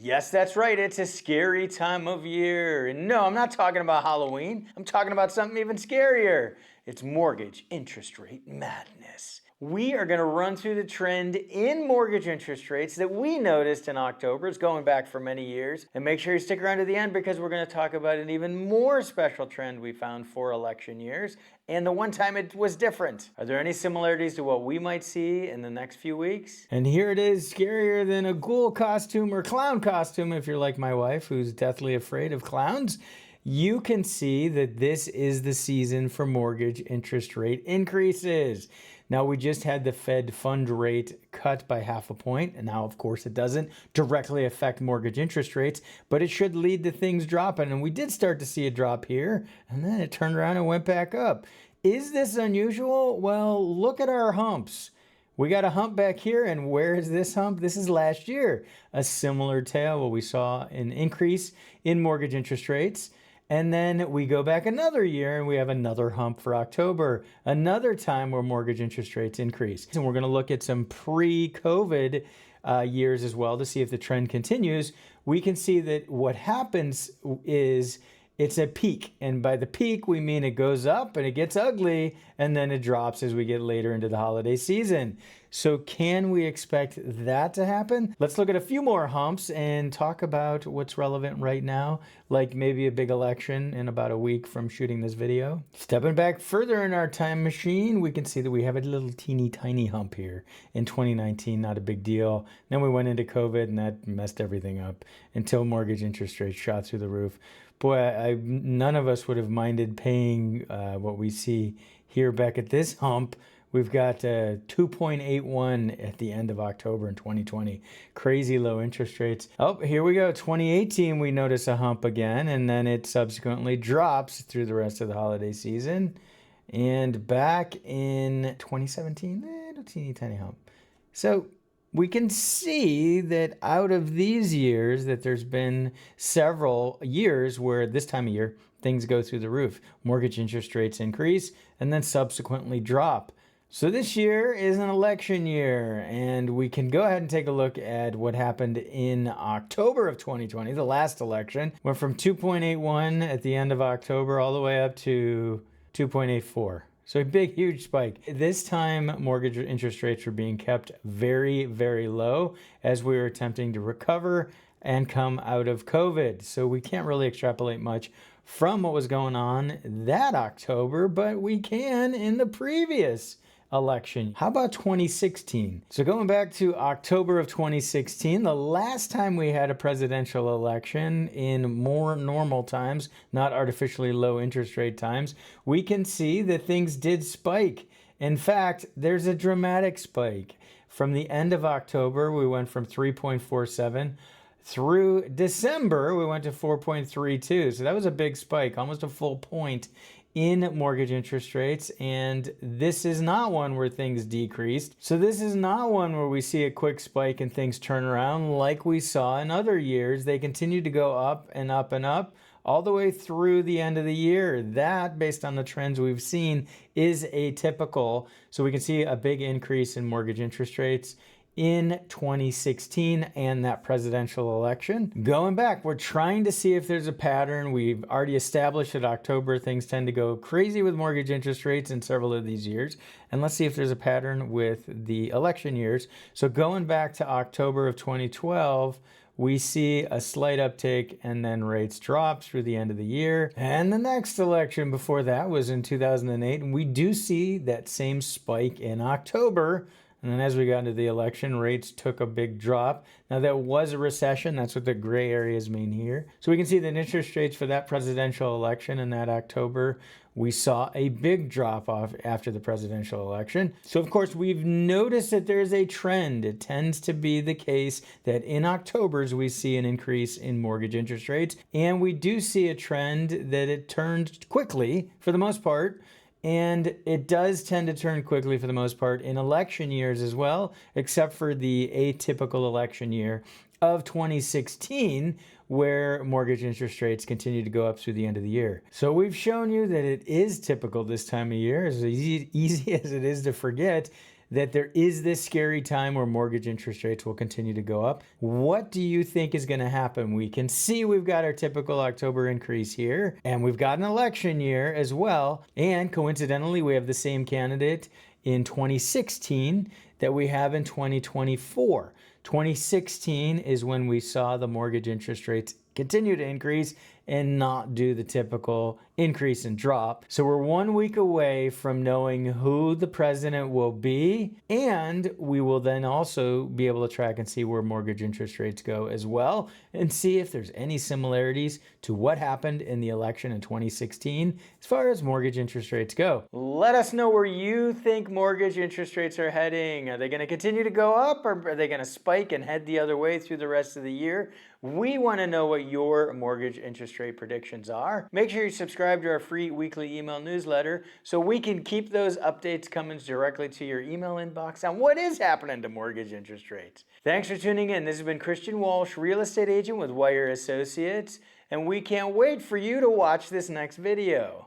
Yes, that's right. It's a scary time of year. And no, I'm not talking about Halloween. I'm talking about something even scarier. It's mortgage interest rate madness. We are going to run through the trend in mortgage interest rates that we noticed in October. It's going back for many years. And make sure you stick around to the end because we're going to talk about an even more special trend we found for election years and the one time it was different. Are there any similarities to what we might see in the next few weeks? And here it is, scarier than a ghoul costume or clown costume if you're like my wife who's deathly afraid of clowns. You can see that this is the season for mortgage interest rate increases. Now, we just had the Fed fund rate cut by 0.5 point, and now, of course, it doesn't directly affect mortgage interest rates, but it should lead to things dropping, and we did start to see a drop here, and then it turned around and went back up. Is this unusual? Well, look at our humps. We got a hump back here, and where is this hump? This is last year. A similar tale where we saw an increase in mortgage interest rates. And then we go back another year and we have another hump for October, another time where mortgage interest rates increase. And we're going to look at some pre-COVID years as well to see if the trend continues. We can see that what happens is it's a peak. And by the peak, we mean it goes up and it gets ugly and then it drops as we get later into the holiday season. So can we expect that to happen? Let's look at a few more humps and talk about what's relevant right now, like maybe a big election in about a week from shooting this video. Stepping back further in our time machine, we can see that we have a little teeny tiny hump here in 2019, not a big deal. Then we went into COVID and that messed everything up until mortgage interest rates shot through the roof. Boy, none of us would have minded paying what we see here back at this hump. We've got 2.81 at the end of October in 2020. Crazy low interest rates. Oh, here we go. 2018, we notice a hump again, and then it subsequently drops through the rest of the holiday season. And back in 2017, little teeny tiny hump. So we can see that out of these years that there's been several years where this time of year things go through the roof. Mortgage interest rates increase and then subsequently drop. So this year is an election year, and we can go ahead and take a look at what happened in October of 2020, the last election. Went from 2.81 at the end of October all the way up to 2.84. So a big, huge spike. This time, mortgage interest rates were being kept very, very low as we were attempting to recover and come out of COVID. So we can't really extrapolate much from what was going on that October, but we can in the previous election. How about 2016? So going back to October of 2016, the last time we had a presidential election in more normal times, not artificially low interest rate times, we can see that things did spike. In fact, there's a dramatic spike. From the end of October, we went from 3.47 through December, we went to 4.32. So that was a big spike, almost a full point in mortgage interest rates, and this is not one where things decreased. So this is not one where we see a quick spike and things turn around like we saw in other years. They continue to go up and up and up all the way through the end of the year. That, based on the trends we've seen, is atypical. So we can see a big increase in mortgage interest rates in 2016 and that presidential election. Going back, we're trying to see if there's a pattern. We've already established that October things tend to go crazy with mortgage interest rates in several of these years. And let's see if there's a pattern with the election years. So going back to October of 2012, we see a slight uptick and then rates drop through the end of the year. And the next election before that was in 2008. And we do see that same spike in October. And then as we got into the election, rates took a big drop. Now, that was a recession. That's what the gray areas mean here. So we can see that interest rates for that presidential election in that October, we saw a big drop off after the presidential election. So, of course, we've noticed that there's a trend. It tends to be the case that in Octobers, we see an increase in mortgage interest rates. And we do see a trend that it turned quickly for the most part. And it does tend to turn quickly for the most part in election years as well, except for the atypical election year of 2016, where mortgage interest rates continue to go up through the end of the year. So we've shown you that it is typical this time of year, as easy as it is to forget, that there is this scary time where mortgage interest rates will continue to go up. What do you think is going to happen? We can see we've got our typical October increase here, and we've got an election year as well. And coincidentally, we have the same candidate in 2016 that we have in 2024. 2016 is when we saw the mortgage interest rates continue to increase and not do the typical increase and drop. So we're 1 week away from knowing who the president will be, and we will then also be able to track and see where mortgage interest rates go as well, and see if there's any similarities to what happened in the election in 2016 as far as mortgage interest rates go. Let us know where you think mortgage interest rates are heading. Are they going to continue to go up, or are they going to spike and head the other way through the rest of the year? We want to know what your mortgage interest rate predictions are. Make sure you subscribe to our free weekly email newsletter so we can keep those updates coming directly to your email inbox on what is happening to mortgage interest rates. Thanks for tuning in. This has been Christian Walsh, real estate agent with Wire Associates, and we can't wait for you to watch this next video.